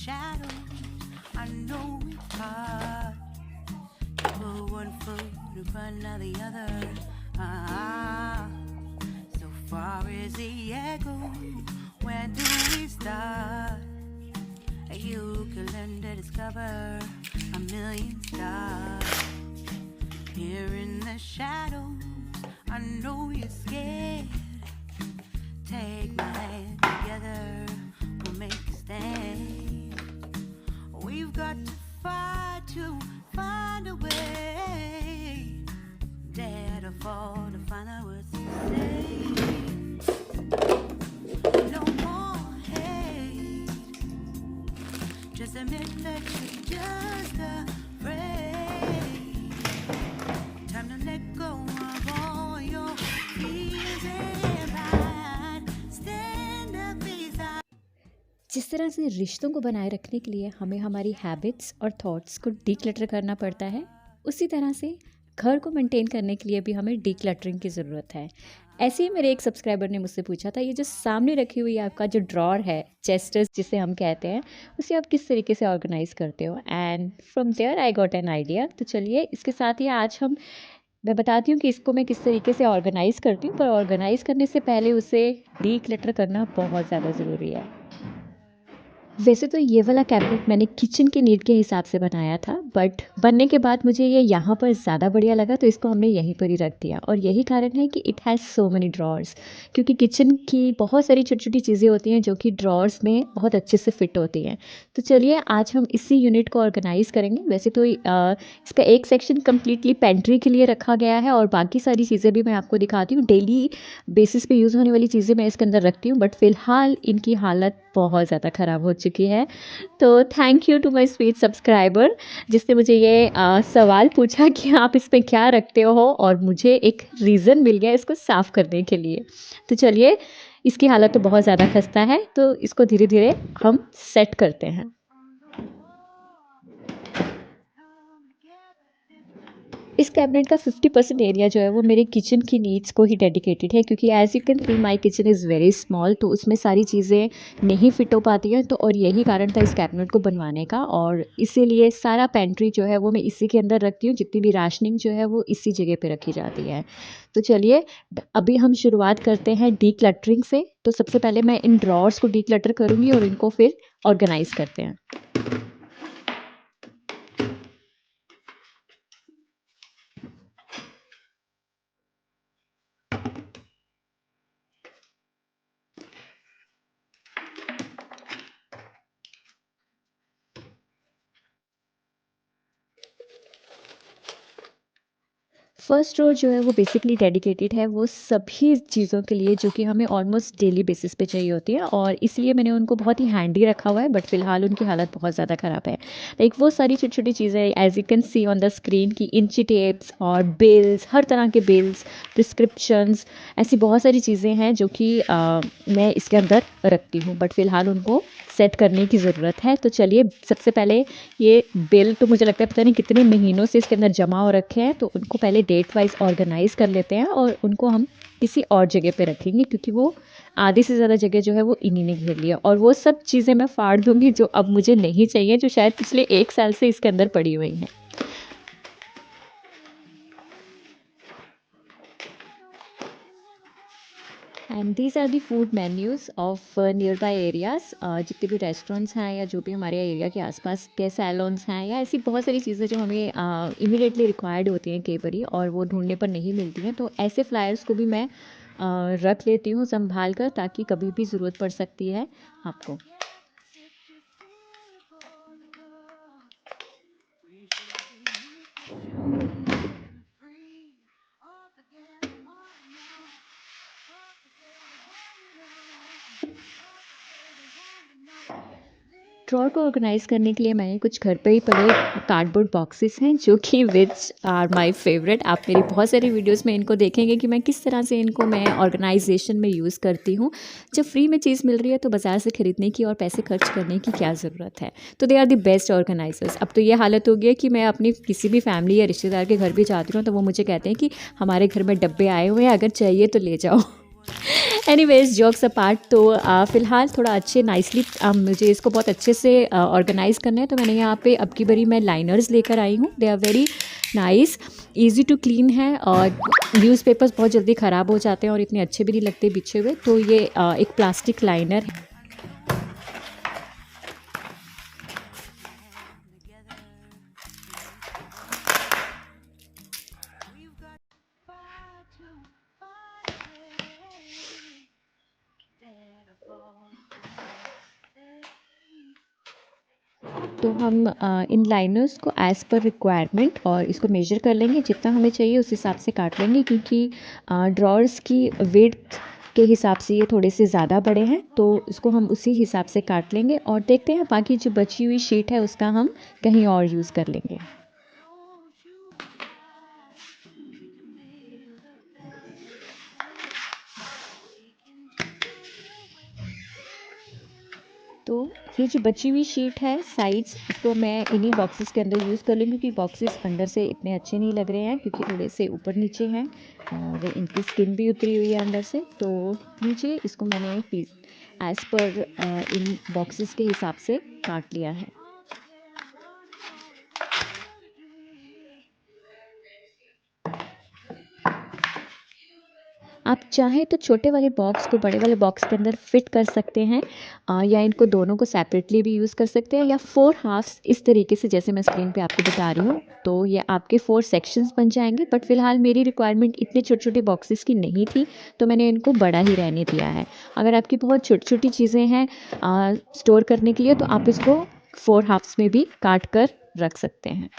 shadows. I know it's hard to put one foot in front of the other. So far as the echo, where do we start? You can learn to discover a million stars. Here in the shadows, I know you're scared. Take my hand together, we'll make a stand. We've got to fight to find a way. Dare to fall to find out what to say. No more hate. Just admit that you're just afraid. Time to let go of all your fears and pride. Stand up beside. जिस तरह से रिश्तों को बनाए रखने के लिए हमें हमारी हैबिट्स और थॉट्स को डीक्लटर करना पड़ता है, उसी तरह से घर को मेंटेन करने के लिए भी हमें डीक्लटरिंग की ज़रूरत है। ऐसे ही मेरे एक सब्सक्राइबर ने मुझसे पूछा था, ये जो सामने रखी हुई आपका जो ड्रॉर है, चेस्टर्स जिसे हम कहते हैं, उसे आप किस तरीके से ऑर्गेनाइज़ करते हो। And from there I got an idea. तो चलिए इसके साथ ही आज मैं बताती हूँ कि इसको मैं किस तरीके से ऑर्गेनाइज़ करती हूँ, पर ऑर्गेनाइज़ करने से पहले उसे डीक्लटर करना बहुत ज़्यादा ज़रूरी है। वैसे तो ये वाला कैबिनेट मैंने किचन की नीड के हिसाब से बनाया था, बट बनने के बाद मुझे ये यहाँ पर ज़्यादा बढ़िया लगा, तो इसको हमने यहीं पर ही रख दिया। और यही कारण है कि it has so many drawers, क्योंकि किचन की बहुत सारी छोटी छोटी चीज़ें होती हैं जो कि ड्रॉर्स में बहुत अच्छे से फिट होती हैं। तो चलिए आज हम इसी यूनिट को ऑर्गेनाइज़ करेंगे। वैसे तो इसका एक सेक्शन कम्प्लीटली पेंट्री के लिए रखा गया है और बाकी सारी चीज़ें भी मैं आपको दिखाती हूँ। डेली बेसिस पे यूज़ होने वाली चीज़ें मैं इसके अंदर रखती हूँ, बट फ़िलहाल इनकी हालत बहुत ज़्यादा ख़राब हो चुकी है। तो thank you to my sweet subscriber जिसने मुझे ये सवाल पूछा कि आप इसमें क्या रखते हो, और मुझे एक रीज़न मिल गया इसको साफ़ करने के लिए। तो चलिए, इसकी हालत तो बहुत ज़्यादा खस्ता है, तो इसको धीरे धीरे हम सेट करते हैं। इस कैबिनेट का 50% एरिया जो है वो मेरे किचन की नीड्स को ही डेडिकेटेड है, क्योंकि as you can see my kitchen is very small, तो उसमें सारी चीज़ें नहीं फिट हो पाती हैं। तो और यही कारण था इस कैबिनेट को बनवाने का, और इसीलिए सारा पेंट्री जो है वो मैं इसी के अंदर रखती हूँ। जितनी भी राशनिंग जो है वो इसी जगह पे रखी जाती है। तो चलिए अभी हम शुरुआत करते हैं डीक्लटरिंग से। तो सबसे पहले मैं इन ड्रॉर्स को डीक्लटर करूँगी और इनको फिर ऑर्गेनाइज़ करते हैं। फर्स्ट ड्रॉर जो है वो बेसिकली डेडिकेटेड है वो सभी चीज़ों के लिए जो कि हमें ऑलमोस्ट डेली बेसिस पे चाहिए होती है, और इसलिए मैंने उनको बहुत ही हैंडी रखा हुआ है। बट फ़िलहाल उनकी हालत बहुत ज़्यादा ख़राब है। लाइक वो सारी छोटी छोटी चीज़ें as you can see on the screen की इंची टेप्स और बिल्स, हर तरह के बिल्स, प्रिस्क्रिप्शंस, ऐसी बहुत सारी चीज़ें हैं जो कि मैं इसके अंदर रखती हूँ। बट फ़िलहाल उनको सेट करने की ज़रूरत है। तो चलिए सबसे पहले ये बिल तो मुझे लगता है पता नहीं कितने महीनों से इसके अंदर जमा हो रखे हैं, तो उनको पहले डेट वाइज ऑर्गेनाइज़ कर लेते हैं और उनको हम किसी और जगह पे रखेंगे, क्योंकि वो आधी से ज़्यादा जगह जो है वो इन्हीं ने घेर लिया। और वो सब चीज़ें मैं फाड़ दूँगी जो अब मुझे नहीं चाहिए, जो शायद पिछले 1 साल से इसके अंदर पड़ी हुई हैं। And these are the food menus of nearby areas. जितने भी रेस्टोरेंट्स हैं या जो भी हमारे एरिया के आसपास के सैलून्स हैं या ऐसी बहुत सारी चीज़ें जो हमें इमीडिएटली रिक्वायर्ड होती हैं कई बारी और वो ढूंढने पर नहीं मिलती हैं, तो ऐसे फ्लायर्स को भी मैं रख लेती हूँ संभाल कर, ताकि कभी भी ज़रूरत पड़ सकती है आपको। ड्रॉर को ऑर्गेनाइज़ करने के लिए मैंने कुछ घर पे ही पड़े कार्डबोर्ड बॉक्सेस हैं जो कि विच आर माय फेवरेट। आप मेरी बहुत सारी वीडियोस में इनको देखेंगे कि मैं किस तरह से इनको मैं ऑर्गेनाइजेशन में यूज़ करती हूँ। जब फ्री में चीज़ मिल रही है तो बाज़ार से ख़रीदने की और पैसे खर्च करने की क्या ज़रूरत है। तो they are the best organisers. अब तो ये हालत हो गई है कि मैं अपनी किसी भी फैमिली या रिश्तेदार के घर भी जाती हूँ तो वो मुझे कहते हैं कि हमारे घर में डब्बे आए हुए हैं, अगर चाहिए तो ले जाओ। एनीवेज जोक्स अपार्ट, तो फ़िलहाल थोड़ा अच्छे नाइसली मुझे इसको बहुत अच्छे से ऑर्गेनाइज़ करना है, तो मैंने यहाँ पे अब की बारी मैं लाइनर्स लेकर आई हूँ। They are very nice, easy to clean है, और न्यूज़पेपर्स बहुत जल्दी ख़राब हो जाते हैं और इतने अच्छे भी नहीं लगते बिछे हुए। तो ये एक प्लास्टिक लाइनर है। तो हम इन लाइनर्स को एज़ पर रिक्वायरमेंट और इसको मेजर कर लेंगे, जितना हमें चाहिए उस हिसाब से काट लेंगे, क्योंकि ड्रॉर्स की विड्थ के हिसाब से ये थोड़े से ज़्यादा बड़े हैं, तो इसको हम उसी हिसाब से काट लेंगे। और देखते हैं बाकी जो बची हुई शीट है उसका हम कहीं और यूज़ कर लेंगे। तो ये जो बची हुई शीट है साइड्स, इसको मैं इन्हीं बॉक्सेस के अंदर यूज़ कर लूँगी, क्योंकि बॉक्सेस अंदर से इतने अच्छे नहीं लग रहे हैं, क्योंकि थोड़े से ऊपर नीचे हैं और इनकी स्किन भी उतरी हुई है अंदर से। तो नीचे इसको मैंने पीस एज़ पर इन बॉक्सेस के हिसाब से काट लिया है। आप चाहें तो छोटे वाले बॉक्स को बड़े वाले बॉक्स के अंदर फिट कर सकते हैं, या इनको दोनों को सेपरेटली भी यूज़ कर सकते हैं, या 4 हाफ्स इस तरीके से जैसे मैं स्क्रीन पे आपको बता रही हूँ। तो ये आपके 4 सेक्शंस बन जाएंगे, बट फ़िलहाल मेरी रिक्वायरमेंट इतने छोटे छोटे बॉक्सेस की नहीं थी, तो मैंने इनको बड़ा ही रहने दिया है। अगर आपकी बहुत छोटी छोटी चीज़ें हैं स्टोर करने के लिए, तो आप इसको 4 हाफ्स में भी काट कर रख सकते हैं।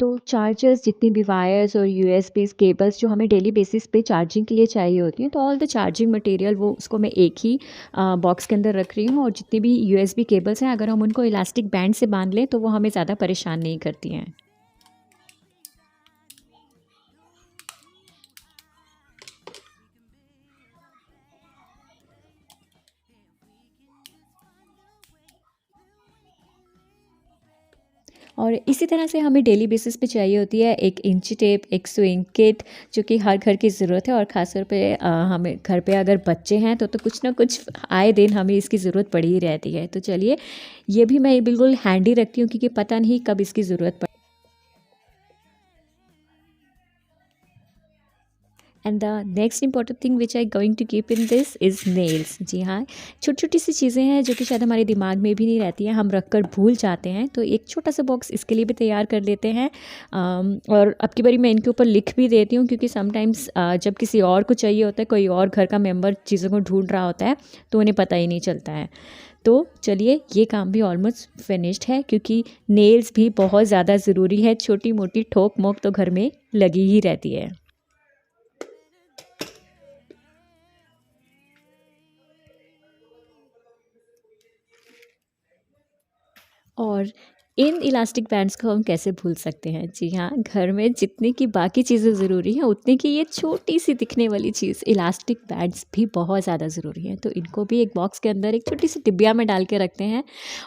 तो चार्जर्स, जितनी भी वायर्स और यूएसबीज़ केबल्स जो हमें डेली बेसिस पे चार्जिंग के लिए चाहिए होती हैं, तो ऑल द चार्जिंग मटेरियल वो उसको मैं एक ही बॉक्स के अंदर रख रही हूँ। और जितनी भी यूएसबी केबल्स हैं, अगर हम उनको इलास्टिक बैंड से बांध लें तो वो हमें ज़्यादा परेशान नहीं करती हैं। और इसी तरह से हमें डेली बेसिस पे चाहिए होती है एक इंची टेप, एक स्विंग किट, जो कि हर घर की ज़रूरत है। और ख़ासतौर पे हमें घर पे अगर बच्चे हैं तो कुछ ना कुछ आए दिन हमें इसकी ज़रूरत पड़ी ही रहती है। तो चलिए, ये भी मैं बिल्कुल हैंडी रखती हूँ, क्योंकि पता नहीं कब इसकी ज़रूरत पड़े। And the next important thing which I going to keep in this is nails. जी हाँ, छोटी छोटी सी चीज़ें हैं जो कि शायद हमारे दिमाग में भी नहीं रहती हैं, हम रख कर भूल जाते हैं। तो एक छोटा सा बॉक्स इसके लिए भी तैयार कर लेते हैं। और अब की बारी मैं इनके ऊपर लिख भी देती हूँ, क्योंकि समटाइम्स जब किसी और को चाहिए होता है, कोई और घर का मेम्बर चीज़ों को ढूंढ रहा होता है, तो उन्हें पता ही नहीं चलता है। तो चलिए, ये काम भी ऑलमोस्ट फिनिश्ड है, क्योंकि नेल्स भी बहुत ज़्यादा ज़रूरी है। छोटी मोटी ठोक मोक तो घर में लगी ही रहती है। और इन इलास्टिक बैंड्स को हम कैसे भूल सकते हैं। जी हाँ, घर में जितनी की बाकी चीज़ें ज़रूरी हैं, उतनी की ये छोटी सी दिखने वाली चीज़ इलास्टिक बैंड्स भी बहुत ज़्यादा ज़रूरी हैं। तो इनको भी एक बॉक्स के अंदर एक छोटी सी डिब्बिया में डाल के रखते हैं।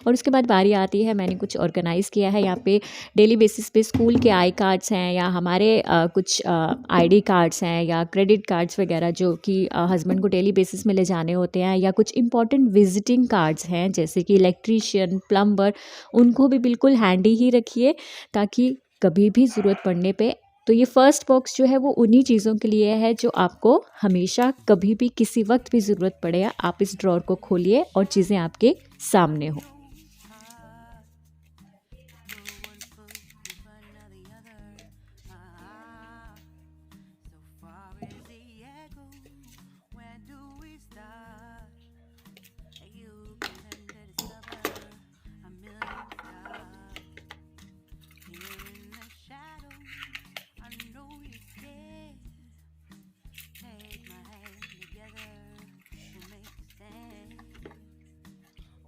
और उसके बाद बारी आती है, मैंने कुछ ऑर्गेनाइज़ किया है यहाँ पे। डेली बेसिस पे स्कूल के आई कार्ड्स हैं, या हमारे कुछ आईडी कार्ड्स हैं, या क्रेडिट कार्ड्स वगैरह जो कि हस्बैंड को डेली बेसिस में ले जाने होते हैं, या कुछ इंपॉर्टेंट विजिटिंग कार्ड्स हैं जैसे कि इलेक्ट्रीशियन, प्लम्बर, उनको भी बिल्कुल हैंडी ही रखिए, ताकि कभी भी ज़रूरत पड़ने पे। तो ये फर्स्ट बॉक्स जो है वो उन्हीं चीज़ों के लिए है जो आपको हमेशा कभी भी किसी वक्त भी ज़रूरत पड़े, आप इस ड्रॉर को खोलिए और चीज़ें आपके सामने हो।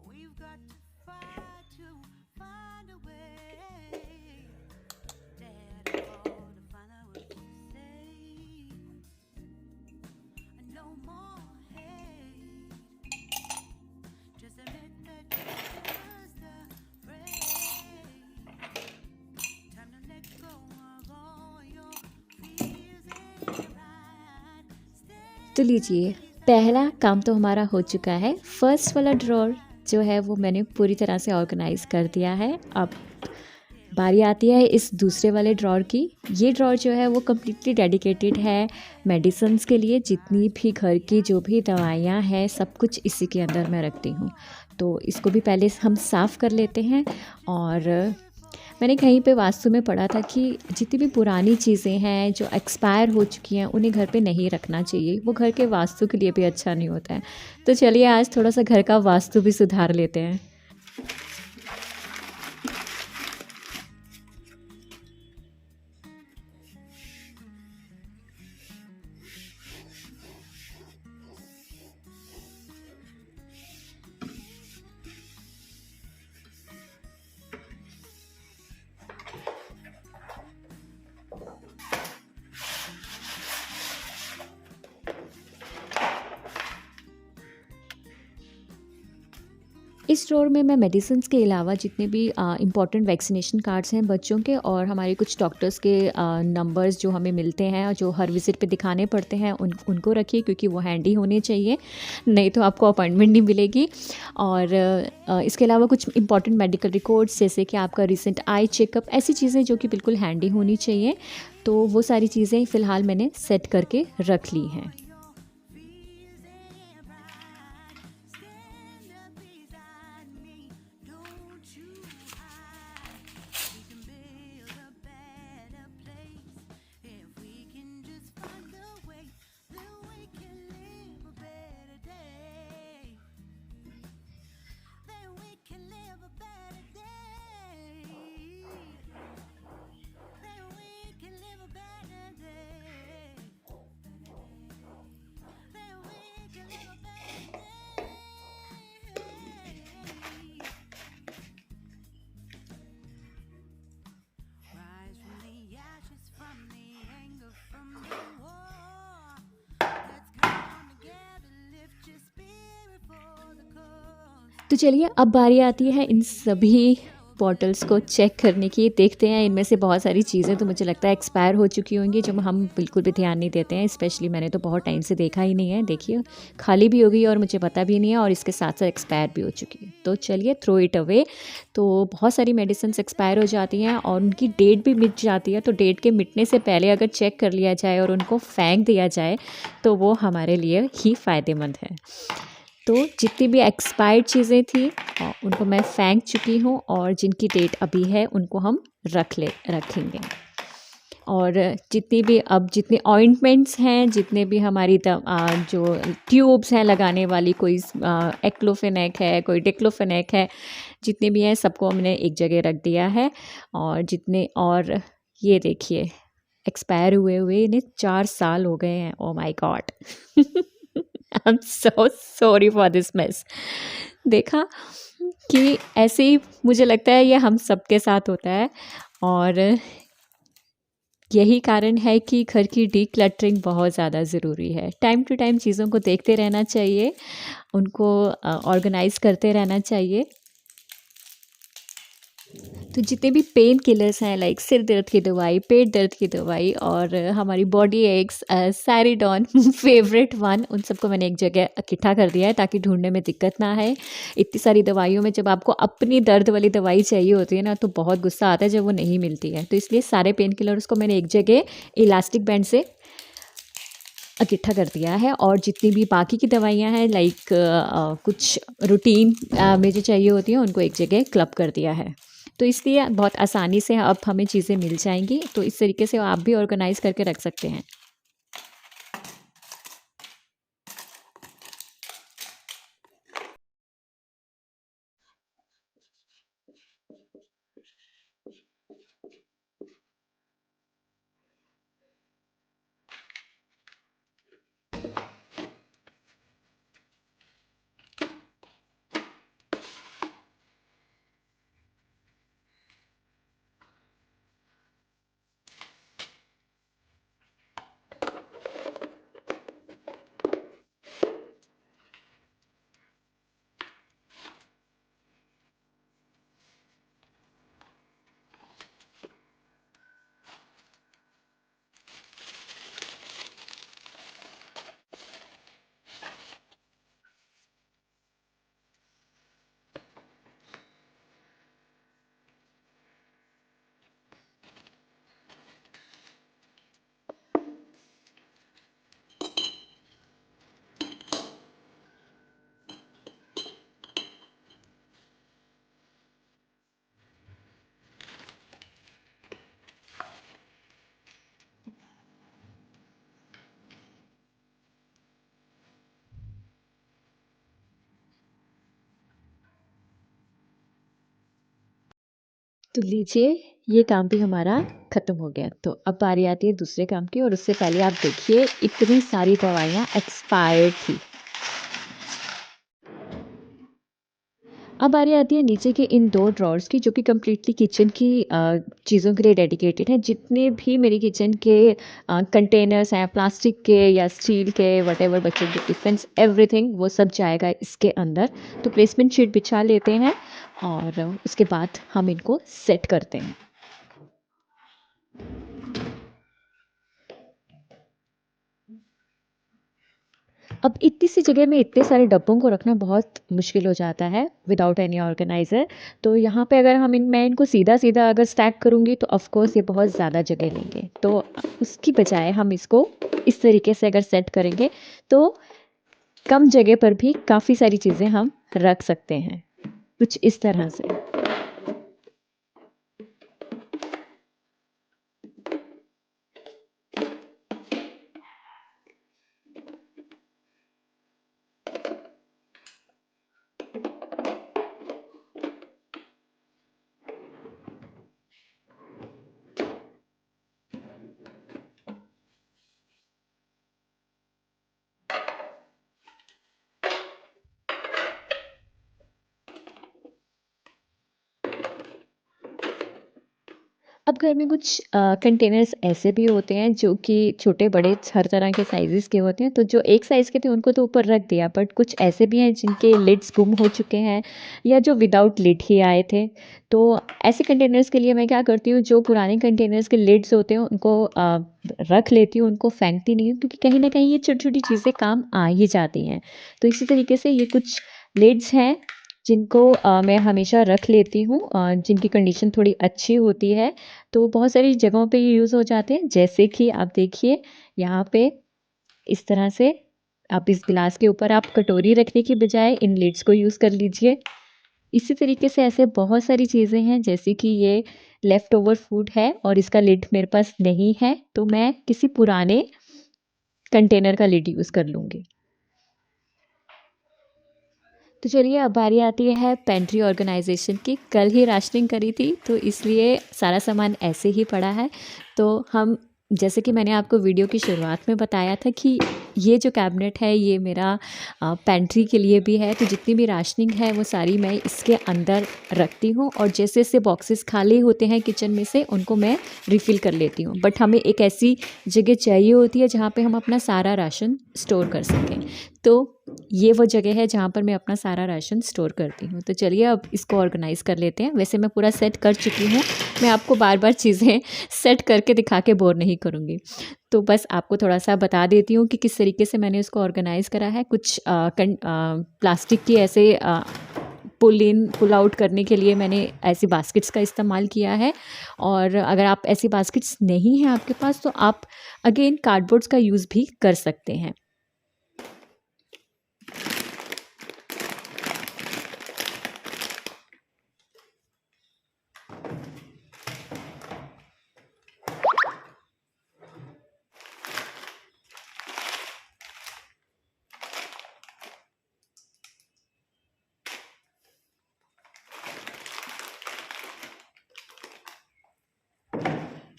We've got to तो लीजिए, पहला काम तो हमारा हो चुका है। फर्स्ट वाला ड्रॉर जो है वो मैंने पूरी तरह से ऑर्गेनाइज़ कर दिया है। अब बारी आती है इस दूसरे वाले ड्रॉर की। ये ड्रॉर जो है वो कम्प्लीटली डेडिकेटेड है मेडिसिन्स के लिए। जितनी भी घर की जो भी दवाइयाँ हैं सब कुछ इसी के अंदर मैं रखती हूँ। तो इसको भी पहले हम साफ़ कर लेते हैं। और मैंने कहीं पे वास्तु में पढ़ा था कि जितनी भी पुरानी चीज़ें हैं जो एक्सपायर हो चुकी हैं उन्हें घर पे नहीं रखना चाहिए, वो घर के वास्तु के लिए भी अच्छा नहीं होता है। तो चलिए आज थोड़ा सा घर का वास्तु भी सुधार लेते हैं। इस ड्रॉर में मैं मेडिसिन्स के अलावा जितने भी इम्पॉर्टेंट वैक्सीनेशन कार्ड्स हैं बच्चों के और हमारे कुछ डॉक्टर्स के नंबर्स जो हमें मिलते हैं और जो हर विज़िट पे दिखाने पड़ते हैं उनको रखिए, क्योंकि वो हैंडी होने चाहिए, नहीं तो आपको अपॉइंटमेंट नहीं मिलेगी। और इसके अलावा कुछ इम्पॉर्टेंट मेडिकल रिकॉर्ड्स जैसे कि आपका रिसेंट आई चेकअप, ऐसी चीज़ें जो कि बिल्कुल हैंडी होनी चाहिए। तो वो सारी चीज़ें फ़िलहाल मैंने सेट करके रख ली हैं। तो चलिए अब बारी आती है इन सभी बॉटल्स को चेक करने की। देखते हैं, इनमें से बहुत सारी चीज़ें तो मुझे लगता है एक्सपायर हो चुकी होंगी जो हम बिल्कुल भी ध्यान नहीं देते हैं। स्पेशली मैंने तो बहुत टाइम से देखा ही नहीं है। देखिए खाली भी हो गई और मुझे पता भी नहीं है, और इसके साथ साथ एक्सपायर भी हो चुकी है। तो चलिए थ्रो इट अवे। तो बहुत सारी मेडिसिन एक्सपायर हो जाती हैं और उनकी डेट भी मिट जाती है। तो डेट के मिटने से पहले अगर चेक कर लिया जाए और उनको फेंक दिया जाए तो वो हमारे लिए ही फ़ायदेमंद है। तो जितनी भी एक्सपायर्ड चीज़ें थी उनको मैं फेंक चुकी हूँ, और जिनकी डेट अभी है उनको हम रखेंगे। और जितने ऑइंटमेंट्स हैं, जितने भी हमारी जो ट्यूब्स हैं लगाने वाली, कोई एक्लोफेनेक है, कोई डिक्लोफेनेक है, जितने भी हैं सबको हमने एक जगह रख दिया है। और ये देखिए एक्सपायर हुए इन्हें 4 साल हो गए हैं। Oh my God, I am so sorry for this mess. देखा कि ऐसे ही मुझे लगता है ये हम सबके साथ होता है, और यही कारण है कि घर की डीक्लटरिंग बहुत ज़्यादा ज़रूरी है। टाइम टू टाइम चीज़ों को देखते रहना चाहिए, उनको ऑर्गेनाइज़ करते रहना चाहिए। तो जितने भी पेन किलर्स हैं, लाइक सिर दर्द की दवाई, पेट दर्द की दवाई और हमारी body aches, Saridon favourite one, उन सबको मैंने एक जगह इकट्ठा कर दिया है ताकि ढूंढने में दिक्कत ना आए। इतनी सारी दवाइयों में जब आपको अपनी दर्द वाली दवाई चाहिए होती है ना, तो बहुत गुस्सा आता है जब वो नहीं मिलती है। तो इसलिए सारे पेन किलर्स को मैंने एक जगह इलास्टिक बैंड से इकट्ठा कर दिया है। और जितनी भी बाकी की दवाइयाँ हैं, लाइक कुछ रूटीन में जो चाहिए होती हैं, उनको एक जगह क्लब कर दिया है। तो इसलिए बहुत आसानी से अब हमें चीज़ें मिल जाएंगी। तो इस तरीके से आप भी ऑर्गेनाइज़ करके रख सकते हैं। तो लीजिए, ये काम भी हमारा ख़त्म हो गया। तो अब बारी आती है दूसरे काम की, और उससे पहले आप देखिए इतनी सारी दवाइयाँ एक्सपायर्ड थी। अब बारी आती है नीचे के इन 2 ड्रॉर्स की, जो कि कंप्लीटली किचन की चीज़ों के लिए डेडिकेटेड हैं। जितने भी मेरे किचन के कंटेनर्स हैं, प्लास्टिक के या स्टील के, व्हाटएवर, बच्चों के टिफ़िन्स, एवरीथिंग वो सब जाएगा इसके अंदर। तो प्लेसमेंट शीट बिछा लेते हैं और उसके बाद हम इनको सेट करते हैं। अब इतनी सी जगह में इतने सारे डब्बों को रखना बहुत मुश्किल हो जाता है विदाउट एनी ऑर्गेनाइज़र। तो यहाँ पे अगर मैं इनको सीधा-सीधा अगर स्टैक करूँगी तो ऑफ़ कोर्स ये बहुत ज़्यादा जगह लेंगे। तो उसकी बजाय हम इसको इस तरीके से अगर सेट करेंगे तो कम जगह पर भी काफ़ी सारी चीज़ें हम रख सकते हैं। कुछ इस तरह से। अब घर में कुछ कंटेनर्स ऐसे भी होते हैं जो कि छोटे-बड़े हर तरह के साइज़ेज़ के होते हैं। तो जो एक साइज़ के थे उनको तो ऊपर रख दिया, बट कुछ ऐसे भी हैं जिनके लिड्स गुम हो चुके हैं या जो विदाउट लिड ही आए थे। तो ऐसे कंटेनर्स के लिए मैं क्या करती हूँ, जो पुराने कंटेनर्स के लिड्स होते हैं उनको रख लेती हूँ, उनको फेंकती नहीं हूँ, क्योंकि कहीं न कहीं ये छोटी-छोटी चीज़ें काम आ ही जाती हैं। तो इसी तरीके से ये कुछ लिड्स हैं जिनको मैं हमेशा रख लेती हूँ, जिनकी कंडीशन थोड़ी अच्छी होती है। तो बहुत सारी जगहों पे ये यूज़ हो जाते हैं, जैसे कि आप देखिए यहाँ पे इस तरह से आप इस गिलास के ऊपर आप कटोरी रखने की बजाय इन लिड्स को यूज़ कर लीजिए। इसी तरीके से ऐसे बहुत सारी चीज़ें हैं, जैसे कि ये लेफ़्ट ओवर फूड है और इसका लिड मेरे पास नहीं है, तो मैं किसी पुराने कंटेनर का लिड यूज़ कर लूँगी। तो चलिए अब बारी आती है पेंट्री ऑर्गेनाइजेशन की। कल ही राशनिंग करी थी तो इसलिए सारा सामान ऐसे ही पड़ा है। तो हम, जैसे कि मैंने आपको वीडियो की शुरुआत में बताया था कि ये जो कैबिनेट है ये मेरा पेंट्री के लिए भी है। तो जितनी भी राशनिंग है वो सारी मैं इसके अंदर रखती हूँ, और जैसे जैसे बॉक्सेस खाली होते हैं किचन में से उनको मैं रिफ़िल कर लेती हूँ। बट हमें एक ऐसी जगह चाहिए होती है जहाँ पे हम अपना सारा राशन स्टोर कर सकें। तो ये वो जगह है जहाँ पर मैं अपना सारा राशन स्टोर करती हूँ। तो चलिए अब इसको ऑर्गेनाइज़ कर लेते हैं। वैसे मैं पूरा सेट कर चुकी हूँ, मैं आपको बार-बार चीज़ें सेट करके दिखा के बोर नहीं करूँगी। तो बस आपको थोड़ा-सा बता देती हूँ कि किस तरीके से मैंने इसको ऑर्गेनाइज़ करा है। कुछ प्लास्टिक की ऐसे पुल इन, पुल आउट करने के लिए मैंने ऐसी बास्केट्स का इस्तेमाल किया है। और अगर आप ऐसी बास्केट्स नहीं हैं आपके पास तो आप अगेन कार्डबोर्ड्स का यूज़ भी कर सकते हैं।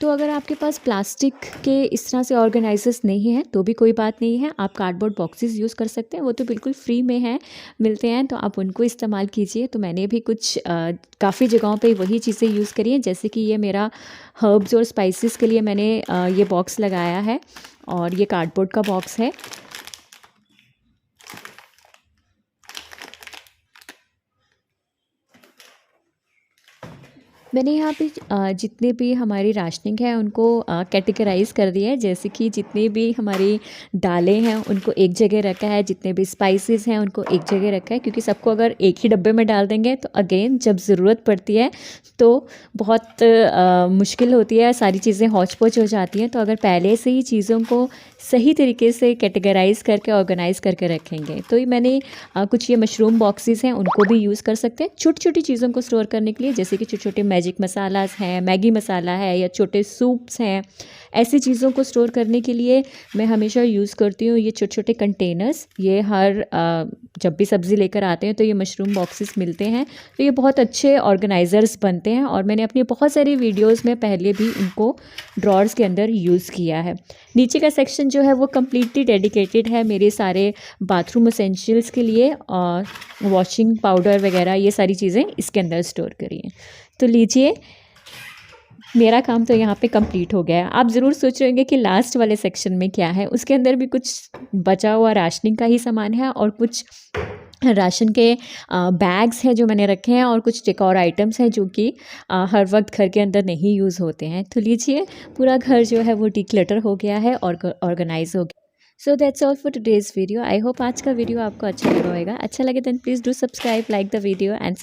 तो अगर आपके पास प्लास्टिक के इस तरह से ऑर्गेनाइज़र्स नहीं हैं तो भी कोई बात नहीं है, आप कार्डबोर्ड बॉक्सेस यूज़ कर सकते हैं। वो तो बिल्कुल फ्री में हैं, मिलते हैं, तो आप उनको इस्तेमाल कीजिए। तो मैंने भी कुछ काफ़ी जगहों पे वही चीज़ें यूज़ करी हैं, जैसे कि ये मेरा हर्ब्स और स्पाइसेस के लिए मैंने ये बॉक्स लगाया है, और ये कार्डबोर्ड का बॉक्स है। मैंने यहाँ पे जितने भी हमारी राशनिंग है उनको कैटेगराइज़ कर दिया है, जैसे कि जितनी भी हमारी दालें हैं उनको एक जगह रखा है, जितने भी स्पाइसेस हैं उनको एक जगह रखा है, क्योंकि सबको अगर एक ही डब्बे में डाल देंगे तो अगेन जब ज़रूरत पड़ती है तो बहुत मुश्किल होती है, सारी चीज़ें हौच-पौच हो जाती हैं। तो अगर पहले से ही चीज़ों को सही तरीके से कैटेगराइज करके ऑर्गेनाइज करके रखेंगे। तो ये मैंने कुछ ये मशरूम बॉक्सेस हैं, उनको भी यूज़ कर सकते हैं छोटी छोटी चीज़ों को स्टोर करने के लिए, जैसे कि छोटे छोटे मैजिक मसालास हैं, मैगी मसाला है, या छोटे सूप्स हैं। ऐसी चीज़ों को स्टोर करने के लिए मैं हमेशा यूज़ करती हूँ ये छोटे छोटे कंटेनर्स। ये हर जब भी सब्ज़ी लेकर आते हैं तो ये मशरूम बॉक्सेस मिलते हैं, तो ये बहुत अच्छे ऑर्गेनाइज़र्स बनते हैं, और मैंने अपनी बहुत सारी वीडियोस में पहले भी इनको ड्रॉर्स के अंदर यूज़ किया है। नीचे का सेक्शन जो है वो कम्प्लीटली डेडिकेटेड है मेरे सारे बाथरूम एसेंशियल्स के लिए, और वॉशिंग पाउडर वगैरह ये सारी चीज़ें इसके अंदर स्टोर करी हैं। तो लीजिए, मेरा काम तो यहाँ पे कंप्लीट हो गया है। आप ज़रूर सोच रहे होंगे कि लास्ट वाले सेक्शन में क्या है। उसके अंदर भी कुछ बचा हुआ राशनिंग का ही सामान है, और कुछ राशन के बैग्स हैं जो मैंने रखे हैं, और कुछ डेकोर आइटम्स हैं जो कि हर वक्त घर के अंदर नहीं यूज़ होते हैं। तो लीजिए, पूरा घर जो है वो डिक्लटर हो गया है और ऑर्गेनाइज हो गया। So that's all for today's video. I hope आज का वीडियो आपको अच्छा लगा होगा। अच्छा लगे then please do subscribe, like the video and